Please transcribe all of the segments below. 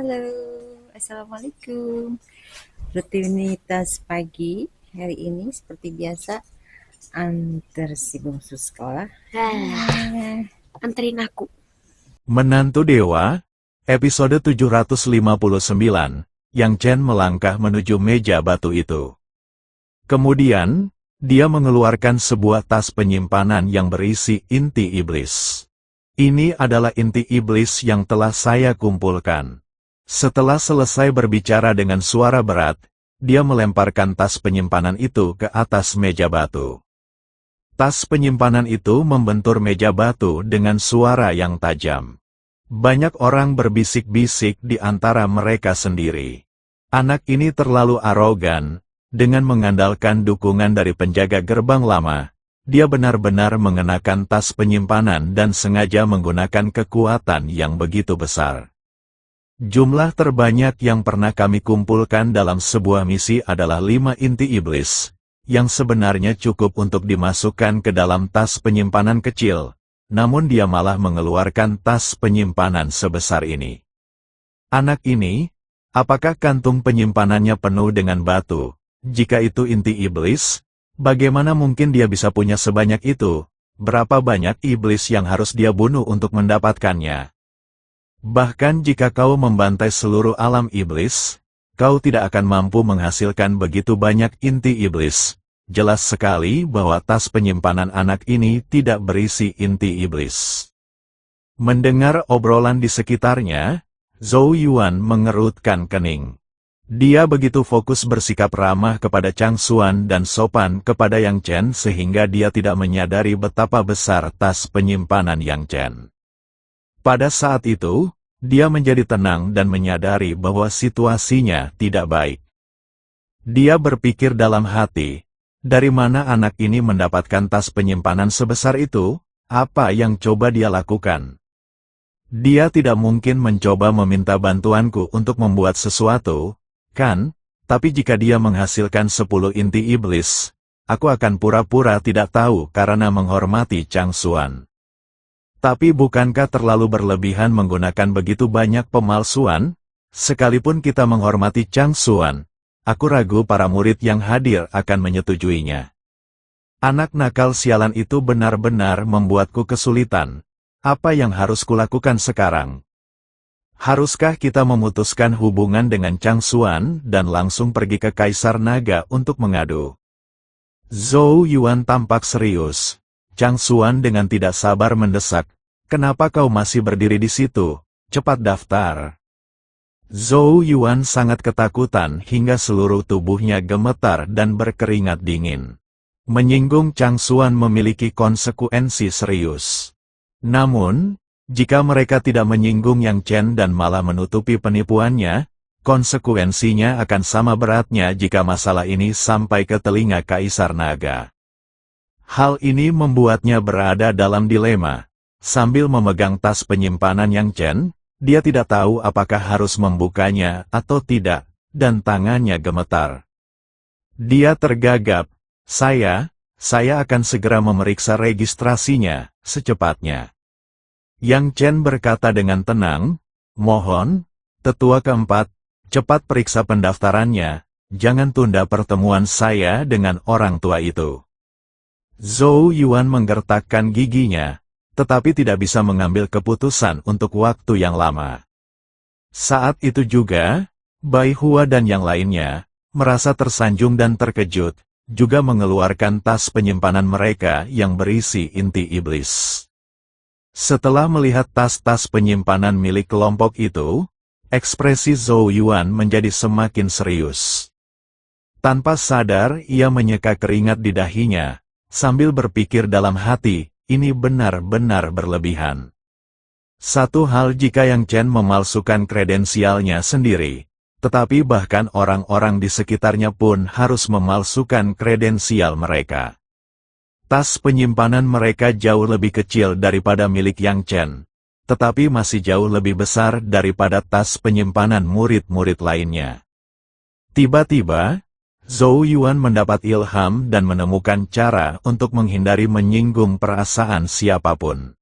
Halo, Assalamualaikum. Rutinitas pagi hari ini seperti biasa, antar si bungsu sekolah. Anterin aku. Menantu Dewa, episode 759, yang Chen melangkah menuju meja batu itu. Kemudian, dia mengeluarkan sebuah tas penyimpanan yang berisi inti iblis. Ini adalah inti iblis yang telah saya kumpulkan. Setelah selesai berbicara dengan suara berat, dia melemparkan tas penyimpanan itu ke atas meja batu. Tas penyimpanan itu membentur meja batu dengan suara yang tajam. Banyak orang berbisik-bisik di antara mereka sendiri. Anak ini terlalu arogan, dengan mengandalkan dukungan dari penjaga gerbang lama. Dia benar-benar mengenakan tas penyimpanan dan sengaja menggunakan kekuatan yang begitu besar. Jumlah terbanyak yang pernah kami kumpulkan dalam sebuah misi adalah 5 inti iblis, yang sebenarnya cukup untuk dimasukkan ke dalam tas penyimpanan kecil, namun dia malah mengeluarkan tas penyimpanan sebesar ini. Anak ini, apakah kantung penyimpanannya penuh dengan batu? Jika itu inti iblis, bagaimana mungkin dia bisa punya sebanyak itu? Berapa banyak iblis yang harus dia bunuh untuk mendapatkannya? Bahkan jika kau membantai seluruh alam iblis, kau tidak akan mampu menghasilkan begitu banyak inti iblis. Jelas sekali bahwa tas penyimpanan anak ini tidak berisi inti iblis. Mendengar obrolan di sekitarnya, Zhou Yuan mengerutkan kening. Dia begitu fokus bersikap ramah kepada Chang Xuan dan sopan kepada Yang Chen sehingga dia tidak menyadari betapa besar tas penyimpanan Yang Chen. Pada saat itu, dia menjadi tenang dan menyadari bahwa situasinya tidak baik. Dia berpikir dalam hati, dari mana anak ini mendapatkan tas penyimpanan sebesar itu? Apa yang coba dia lakukan? Dia tidak mungkin mencoba meminta bantuanku untuk membuat sesuatu, kan? Tapi jika dia menghasilkan 10 inti iblis, aku akan pura-pura tidak tahu karena menghormati Chang Xuan. Tapi bukankah terlalu berlebihan menggunakan begitu banyak pemalsuan? Sekalipun kita menghormati Chang Xuan, aku ragu para murid yang hadir akan menyetujuinya. Anak nakal sialan itu benar-benar membuatku kesulitan. Apa yang harus kulakukan sekarang? Haruskah kita memutuskan hubungan dengan Chang Xuan dan langsung pergi ke Kaisar Naga untuk mengadu? Zhou Yuan tampak serius. Chang Xuan dengan tidak sabar mendesak, "Kenapa kau masih berdiri di situ? Cepat daftar." Zhou Yuan sangat ketakutan hingga seluruh tubuhnya gemetar dan berkeringat dingin. Menyinggung Chang Xuan memiliki konsekuensi serius. Namun, jika mereka tidak menyinggung Yang Chen dan malah menutupi penipuannya, konsekuensinya akan sama beratnya jika masalah ini sampai ke telinga Kaisar Naga. Hal ini membuatnya berada dalam dilema. Sambil memegang tas penyimpanan Yang Chen, dia tidak tahu apakah harus membukanya atau tidak, dan tangannya gemetar. Dia tergagap. Saya akan segera memeriksa registrasinya, secepatnya. Yang Chen berkata dengan tenang, "Mohon, tetua keempat, cepat periksa pendaftarannya, jangan tunda pertemuan saya dengan orang tua itu." Zhou Yuan menggertakkan giginya, tetapi tidak bisa mengambil keputusan untuk waktu yang lama. Saat itu juga, Bai Hua dan yang lainnya, merasa tersanjung dan terkejut, juga mengeluarkan tas penyimpanan mereka yang berisi inti iblis. Setelah melihat tas-tas penyimpanan milik kelompok itu, ekspresi Zhou Yuan menjadi semakin serius. Tanpa sadar ia menyeka keringat di dahinya, sambil berpikir dalam hati, ini benar-benar berlebihan. Satu hal jika Yang Chen memalsukan kredensialnya sendiri, tetapi bahkan orang-orang di sekitarnya pun harus memalsukan kredensial mereka. Tas penyimpanan mereka jauh lebih kecil daripada milik Yang Chen, tetapi masih jauh lebih besar daripada tas penyimpanan murid-murid lainnya. Tiba-tiba, Zhou Yuan mendapat ilham dan menemukan cara untuk menghindari menyinggung perasaan siapapun.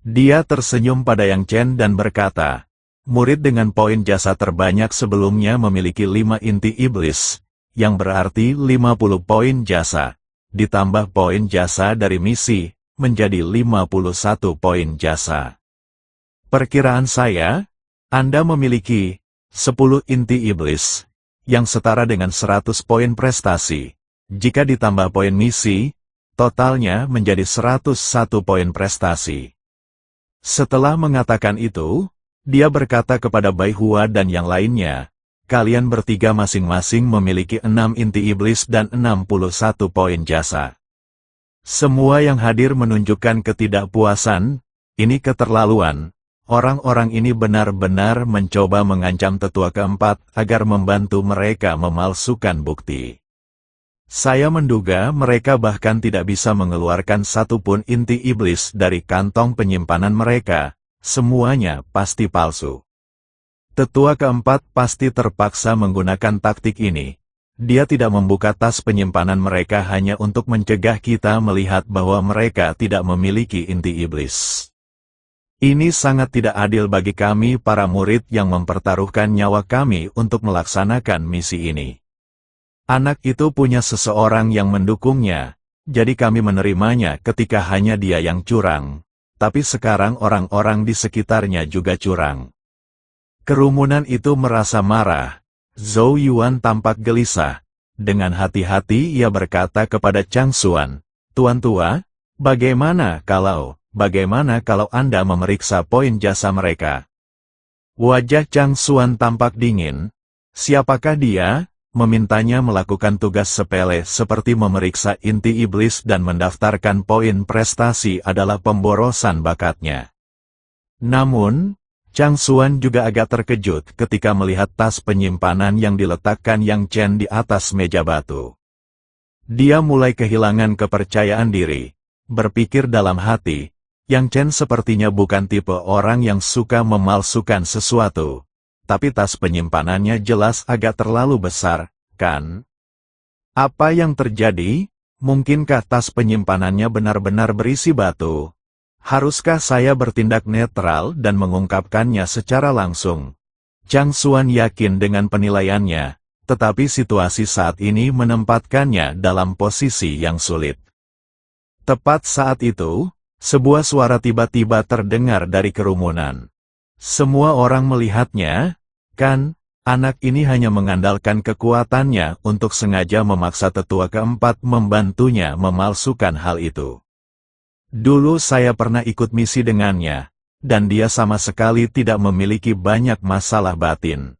Dia tersenyum pada Yang Chen dan berkata, murid dengan poin jasa terbanyak sebelumnya memiliki 5 inti iblis, yang berarti 50 poin jasa, ditambah poin jasa dari misi, menjadi 51 poin jasa. Perkiraan saya, Anda memiliki 10 inti iblis, yang setara dengan 100 poin prestasi. Jika ditambah poin misi, totalnya menjadi 101 poin prestasi. Setelah mengatakan itu, dia berkata kepada Bai Hua dan yang lainnya, kalian bertiga masing-masing memiliki 6 inti iblis dan 61 poin jasa. Semua yang hadir menunjukkan ketidakpuasan, ini keterlaluan. Orang-orang ini benar-benar mencoba mengancam tetua keempat agar membantu mereka memalsukan bukti. Saya menduga mereka bahkan tidak bisa mengeluarkan satupun inti iblis dari kantong penyimpanan mereka, semuanya pasti palsu. Tetua keempat pasti terpaksa menggunakan taktik ini. Dia tidak membuka tas penyimpanan mereka hanya untuk mencegah kita melihat bahwa mereka tidak memiliki inti iblis. Ini sangat tidak adil bagi kami para murid yang mempertaruhkan nyawa kami untuk melaksanakan misi ini. Anak itu punya seseorang yang mendukungnya, jadi kami menerimanya ketika hanya dia yang curang. Tapi sekarang orang-orang di sekitarnya juga curang. Kerumunan itu merasa marah. Zhou Yuan tampak gelisah. Dengan hati-hati ia berkata kepada Chang Xuan, "Tuan tua, bagaimana kalau Anda memeriksa poin jasa mereka?" Wajah Chang Xuan tampak dingin. Siapakah dia? Memintanya melakukan tugas sepele seperti memeriksa inti iblis dan mendaftarkan poin prestasi adalah pemborosan bakatnya. Namun, Chang Xuan juga agak terkejut ketika melihat tas penyimpanan yang diletakkan Yang Chen di atas meja batu. Dia mulai kehilangan kepercayaan diri, berpikir dalam hati, Yang Chen sepertinya bukan tipe orang yang suka memalsukan sesuatu, tapi tas penyimpanannya jelas agak terlalu besar, kan? Apa yang terjadi? Mungkinkah tas penyimpanannya benar-benar berisi batu? Haruskah saya bertindak netral dan mengungkapkannya secara langsung? Chang Xuan yakin dengan penilaiannya, tetapi situasi saat ini menempatkannya dalam posisi yang sulit. Tepat saat itu, sebuah suara tiba-tiba terdengar dari kerumunan. Semua orang melihatnya, kan? Anak ini hanya mengandalkan kekuatannya untuk sengaja memaksa tetua keempat membantunya memalsukan hal itu. Dulu saya pernah ikut misi dengannya, dan dia sama sekali tidak memiliki banyak masalah batin.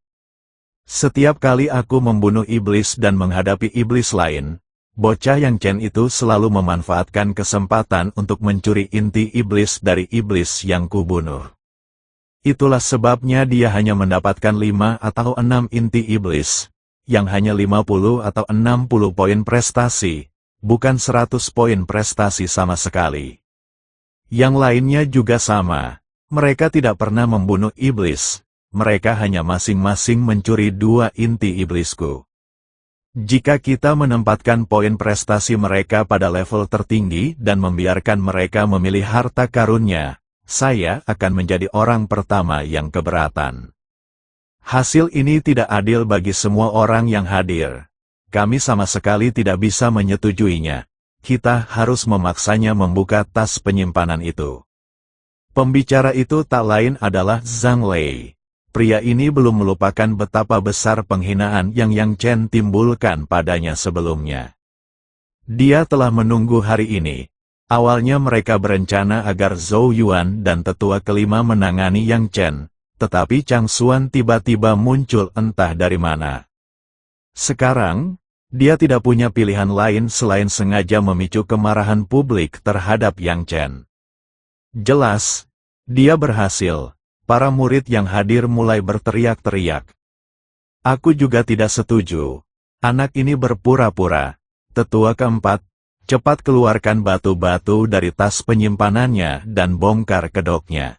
Setiap kali aku membunuh iblis dan menghadapi iblis lain, bocah Yang Chen itu selalu memanfaatkan kesempatan untuk mencuri inti iblis dari iblis yang kubunuh. Itulah sebabnya dia hanya mendapatkan 5 atau 6 inti iblis, yang hanya 50 atau 60 poin prestasi, bukan 100 poin prestasi sama sekali. Yang lainnya juga sama, mereka tidak pernah membunuh iblis, mereka hanya masing-masing mencuri 2 inti iblisku. Jika kita menempatkan poin prestasi mereka pada level tertinggi dan membiarkan mereka memilih harta karunnya, saya akan menjadi orang pertama yang keberatan. Hasil ini tidak adil bagi semua orang yang hadir. Kami sama sekali tidak bisa menyetujuinya. Kita harus memaksanya membuka tas penyimpanan itu. Pembicara itu tak lain adalah Zhang Lei. Pria ini belum melupakan betapa besar penghinaan yang Yang Chen timbulkan padanya sebelumnya. Dia telah menunggu hari ini. Awalnya mereka berencana agar Zhou Yuan dan tetua kelima menangani Yang Chen, tetapi Chang Xuan tiba-tiba muncul entah dari mana. Sekarang, dia tidak punya pilihan lain selain sengaja memicu kemarahan publik terhadap Yang Chen. Jelas, dia berhasil. Para murid yang hadir mulai berteriak-teriak. Aku juga tidak setuju. Anak ini berpura-pura. Tetua keempat, cepat keluarkan batu-batu dari tas penyimpanannya dan bongkar kedoknya.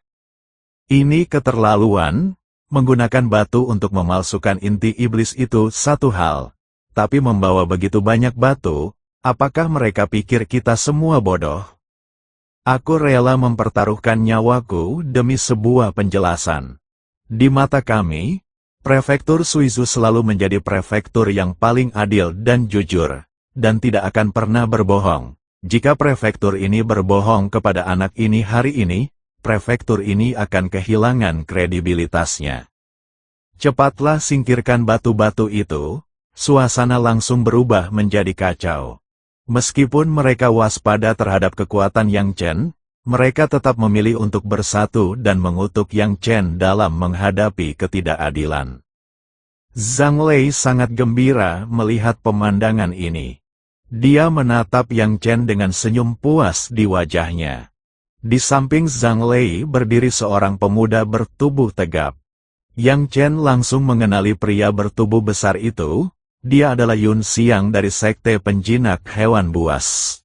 Ini keterlaluan. Menggunakan batu untuk memalsukan inti iblis itu satu hal. Tapi membawa begitu banyak batu, apakah mereka pikir kita semua bodoh? Aku rela mempertaruhkan nyawaku demi sebuah penjelasan. Di mata kami, Prefektur Suizu selalu menjadi prefektur yang paling adil dan jujur, dan tidak akan pernah berbohong. Jika prefektur ini berbohong kepada anak ini hari ini, prefektur ini akan kehilangan kredibilitasnya. Cepatlah singkirkan batu-batu itu, suasana langsung berubah menjadi kacau. Meskipun mereka waspada terhadap kekuatan Yang Chen, mereka tetap memilih untuk bersatu dan mengutuk Yang Chen dalam menghadapi ketidakadilan. Zhang Lei sangat gembira melihat pemandangan ini. Dia menatap Yang Chen dengan senyum puas di wajahnya. Di samping Zhang Lei berdiri seorang pemuda bertubuh tegap. Yang Chen langsung mengenali pria bertubuh besar itu. Dia adalah Yun Xiang dari Sekte Penjinak Hewan Buas.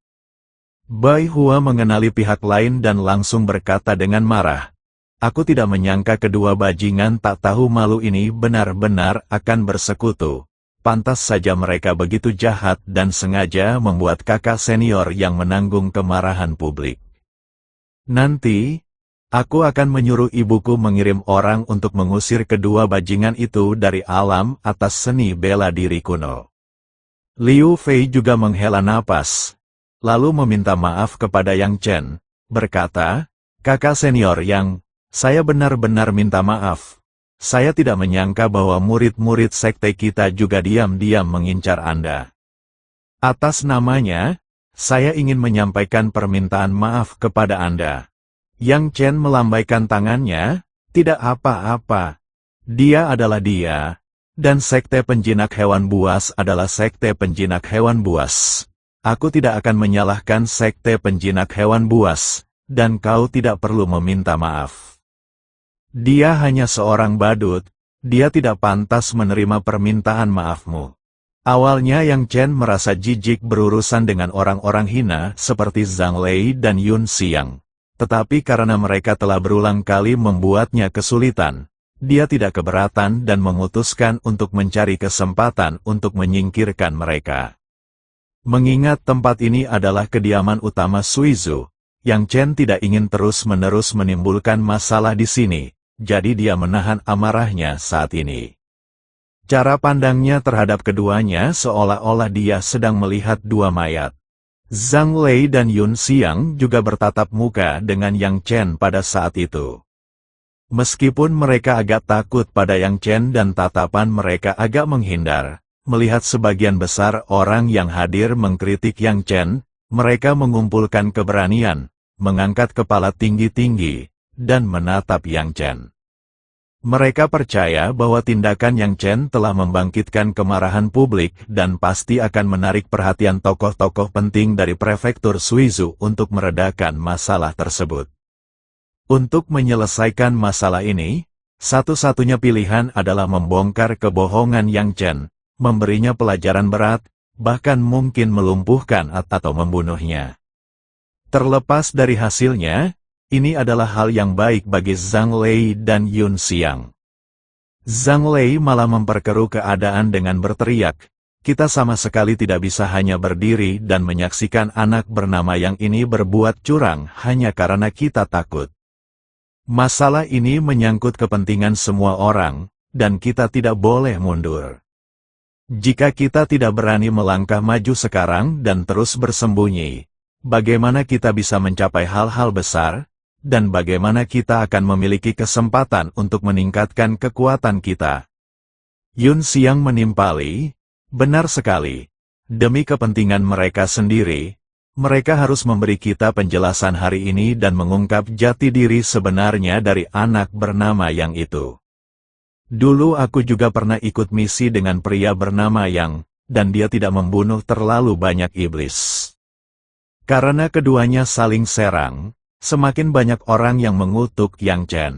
Bai Hua mengenali pihak lain dan langsung berkata dengan marah, "Aku tidak menyangka kedua bajingan tak tahu malu ini benar-benar akan bersekutu. Pantas saja mereka begitu jahat dan sengaja membuat kakak senior yang menanggung kemarahan publik. Nanti, aku akan menyuruh ibuku mengirim orang untuk mengusir kedua bajingan itu dari alam atas seni bela diri kuno." Liu Fei juga menghela napas, lalu meminta maaf kepada Yang Chen, berkata, "Kakak senior Yang, saya benar-benar minta maaf. Saya tidak menyangka bahwa murid-murid sekte kita juga diam-diam mengincar Anda. Atas namanya, saya ingin menyampaikan permintaan maaf kepada Anda." Yang Chen melambaikan tangannya, "Tidak apa-apa. Dia adalah dia, dan Sekte Penjinak Hewan Buas adalah Sekte Penjinak Hewan Buas. Aku tidak akan menyalahkan Sekte Penjinak Hewan Buas, dan kau tidak perlu meminta maaf. Dia hanya seorang badut, dia tidak pantas menerima permintaan maafmu." Awalnya Yang Chen merasa jijik berurusan dengan orang-orang hina seperti Zhang Lei dan Yun Xiang. Tetapi karena mereka telah berulang kali membuatnya kesulitan, dia tidak keberatan dan memutuskan untuk mencari kesempatan untuk menyingkirkan mereka. Mengingat tempat ini adalah kediaman utama Suizu, Yang Chen tidak ingin terus-menerus menimbulkan masalah di sini, jadi dia menahan amarahnya saat ini. Cara pandangnya terhadap keduanya seolah-olah dia sedang melihat dua mayat. Zhang Lei dan Yun Xiang juga bertatap muka dengan Yang Chen pada saat itu. Meskipun mereka agak takut pada Yang Chen dan tatapan mereka agak menghindar, melihat sebagian besar orang yang hadir mengkritik Yang Chen, mereka mengumpulkan keberanian, mengangkat kepala tinggi-tinggi, dan menatap Yang Chen. Mereka percaya bahwa tindakan Yang Chen telah membangkitkan kemarahan publik dan pasti akan menarik perhatian tokoh-tokoh penting dari prefektur Suizu untuk meredakan masalah tersebut. Untuk menyelesaikan masalah ini, satu-satunya pilihan adalah membongkar kebohongan Yang Chen, memberinya pelajaran berat, bahkan mungkin melumpuhkan atau membunuhnya. Terlepas dari hasilnya, ini adalah hal yang baik bagi Zhang Lei dan Yun Xiang. Zhang Lei malah memperkeruh keadaan dengan berteriak, "Kita sama sekali tidak bisa hanya berdiri dan menyaksikan anak bernama Yang ini berbuat curang hanya karena kita takut. Masalah ini menyangkut kepentingan semua orang, dan kita tidak boleh mundur. Jika kita tidak berani melangkah maju sekarang dan terus bersembunyi, bagaimana kita bisa mencapai hal-hal besar? Dan bagaimana kita akan memiliki kesempatan untuk meningkatkan kekuatan kita?" Yun Xiang menimpali, "Benar sekali. Demi kepentingan mereka sendiri, mereka harus memberi kita penjelasan hari ini dan mengungkap jati diri sebenarnya dari anak bernama Yang itu. Dulu aku juga pernah ikut misi dengan pria bernama Yang, dan dia tidak membunuh terlalu banyak iblis. Karena keduanya saling serang, semakin banyak orang yang mengutuk Yang Chen."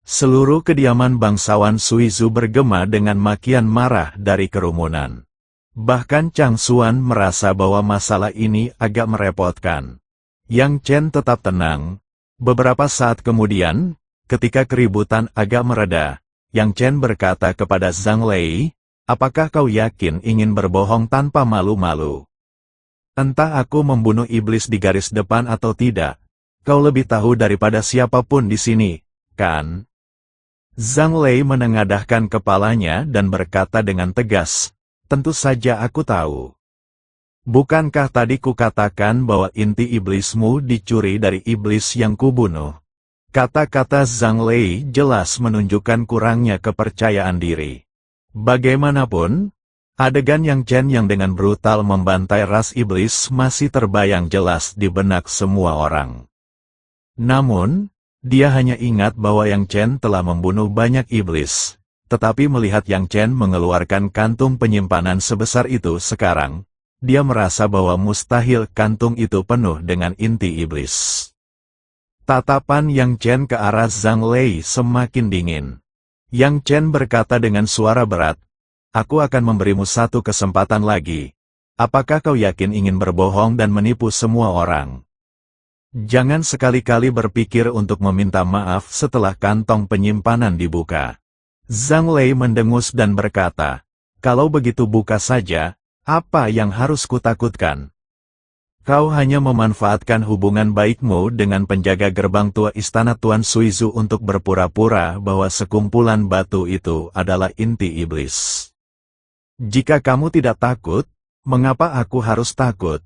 Seluruh kediaman bangsawan Suizu bergema dengan makian marah dari kerumunan. Bahkan Chang Xuan merasa bahwa masalah ini agak merepotkan. Yang Chen tetap tenang. Beberapa saat kemudian, ketika keributan agak mereda, Yang Chen berkata kepada Zhang Lei, "Apakah kau yakin ingin berbohong tanpa malu-malu? Entah aku membunuh iblis di garis depan atau tidak, kau lebih tahu daripada siapapun di sini, kan?" Zhang Lei menengadahkan kepalanya dan berkata dengan tegas, "Tentu saja aku tahu. Bukankah tadi kukatakan bahwa inti iblismu dicuri dari iblis yang kubunuh?" Kata-kata Zhang Lei jelas menunjukkan kurangnya kepercayaan diri. Bagaimanapun, adegan Yang Chen yang dengan brutal membantai ras iblis masih terbayang jelas di benak semua orang. Namun, dia hanya ingat bahwa Yang Chen telah membunuh banyak iblis. Tetapi melihat Yang Chen mengeluarkan kantung penyimpanan sebesar itu sekarang, dia merasa bahwa mustahil kantung itu penuh dengan inti iblis. Tatapan Yang Chen ke arah Zhang Lei semakin dingin. Yang Chen berkata dengan suara berat, "Aku akan memberimu satu kesempatan lagi. Apakah kau yakin ingin berbohong dan menipu semua orang? Jangan sekali-kali berpikir untuk meminta maaf setelah kantong penyimpanan dibuka." Zhang Lei mendengus dan berkata, "Kalau begitu buka saja, apa yang harus kutakutkan? Kau hanya memanfaatkan hubungan baikmu dengan penjaga gerbang tua istana Tuan Suizu untuk berpura-pura bahwa sekumpulan batu itu adalah inti iblis. Jika kamu tidak takut, mengapa aku harus takut?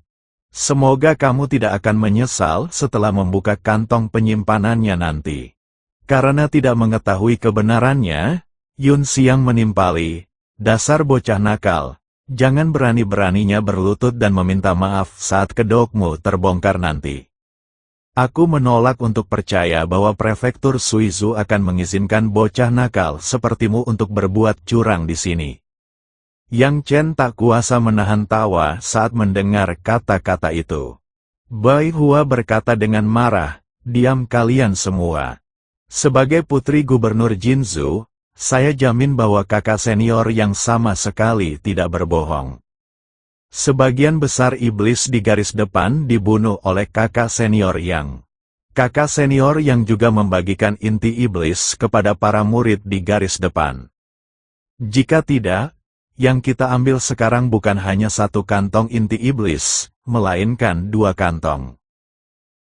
Semoga kamu tidak akan menyesal setelah membuka kantong penyimpanannya nanti." Karena tidak mengetahui kebenarannya, Yun Xiang menimpali, "Dasar bocah nakal. Jangan berani-beraninya berlutut dan meminta maaf saat kedokmu terbongkar nanti. Aku menolak untuk percaya bahwa prefektur Suizu akan mengizinkan bocah nakal sepertimu untuk berbuat curang di sini." Yang Chen tak kuasa menahan tawa saat mendengar kata-kata itu. Bai Hua berkata dengan marah, "Diam kalian semua. Sebagai putri Gubernur Jinzhou, saya jamin bahwa kakak senior yang sama sekali tidak berbohong. Sebagian besar iblis di garis depan dibunuh oleh kakak senior Yang. Kakak senior yang juga membagikan inti iblis kepada para murid di garis depan. Jika tidak, yang kita ambil sekarang bukan hanya satu kantong inti iblis, melainkan 2 kantong."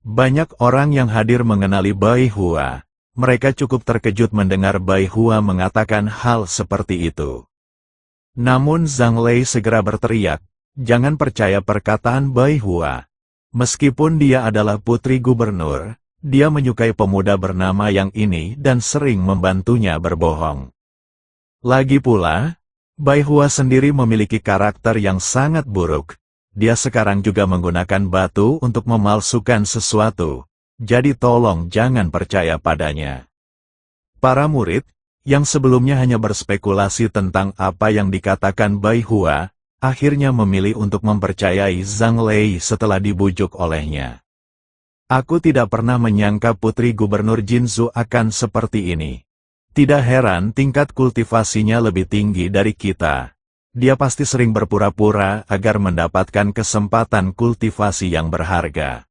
Banyak orang yang hadir mengenali Bai Hua. Mereka cukup terkejut mendengar Bai Hua mengatakan hal seperti itu. Namun Zhang Lei segera berteriak, "Jangan percaya perkataan Bai Hua. Meskipun dia adalah putri gubernur, dia menyukai pemuda bernama Yang ini dan sering membantunya berbohong. Lagi pula, Bai Hua sendiri memiliki karakter yang sangat buruk. Dia sekarang juga menggunakan batu untuk memalsukan sesuatu. Jadi tolong jangan percaya padanya." Para murid, yang sebelumnya hanya berspekulasi tentang apa yang dikatakan Bai Hua, akhirnya memilih untuk mempercayai Zhang Lei setelah dibujuk olehnya. "Aku tidak pernah menyangka putri Gubernur Jinzhou akan seperti ini. Tidak heran tingkat kultivasinya lebih tinggi dari kita. Dia pasti sering berpura-pura agar mendapatkan kesempatan kultivasi yang berharga.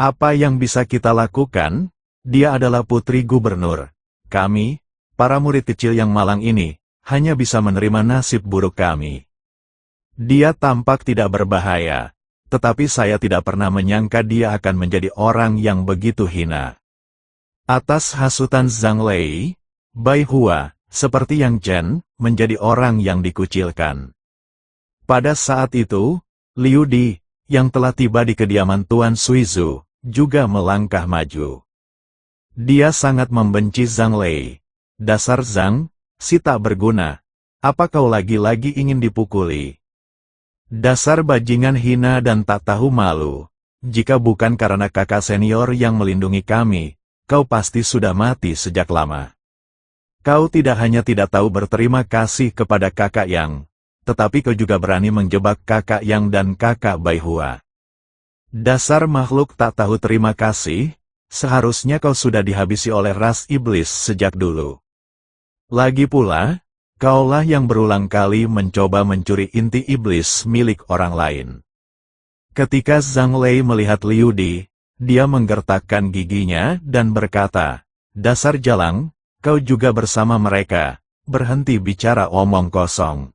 Apa yang bisa kita lakukan? Dia adalah putri gubernur. Kami, para murid kecil yang malang ini, hanya bisa menerima nasib buruk kami. Dia tampak tidak berbahaya, tetapi saya tidak pernah menyangka dia akan menjadi orang yang begitu hina." Atas hasutan Zhang Lei, Bai Hua, seperti Yang Chen, menjadi orang yang dikucilkan. Pada saat itu, Liu Di, yang telah tiba di kediaman Tuan Suizu, juga melangkah maju. Dia sangat membenci Zhang Lei. "Dasar Zhang, si tak berguna. Apa kau lagi-lagi ingin dipukuli? Dasar bajingan hina dan tak tahu malu. Jika bukan karena kakak senior yang melindungi kami, kau pasti sudah mati sejak lama. Kau tidak hanya tidak tahu berterima kasih kepada kakak Yang, tetapi kau juga berani menjebak kakak Yang dan kakak Bai Hua. Dasar makhluk tak tahu terima kasih, seharusnya kau sudah dihabisi oleh ras iblis sejak dulu. Lagi pula, kaulah yang berulang kali mencoba mencuri inti iblis milik orang lain." Ketika Zhang Lei melihat Liu Di, dia menggertakkan giginya dan berkata, "Dasar jalang, kau juga bersama mereka, berhenti bicara omong kosong."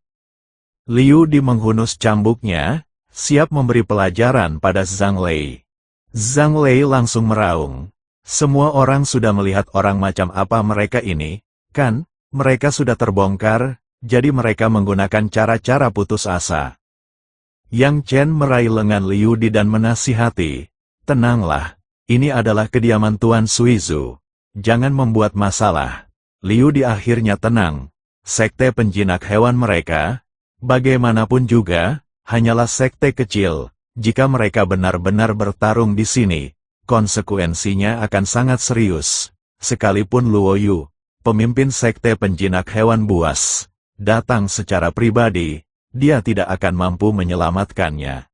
Liu Di menghunus cambuknya, siap memberi pelajaran pada Zhang Lei. Zhang Lei langsung meraung. Semua orang sudah melihat orang macam apa mereka ini, Kan, mereka sudah terbongkar, jadi mereka menggunakan cara-cara putus asa. Yang Chen meraih lengan Liu Di dan menasihati, tenanglah, ini adalah kediaman Tuan Suizu. Jangan membuat masalah. Liu Di akhirnya tenang. Sekte penjinak hewan mereka, bagaimanapun juga, hanyalah sekte kecil. Jika mereka benar-benar bertarung di sini, konsekuensinya akan sangat serius. Sekalipun Luo Yu, pemimpin sekte penjinak hewan buas, datang secara pribadi, dia tidak akan mampu menyelamatkannya.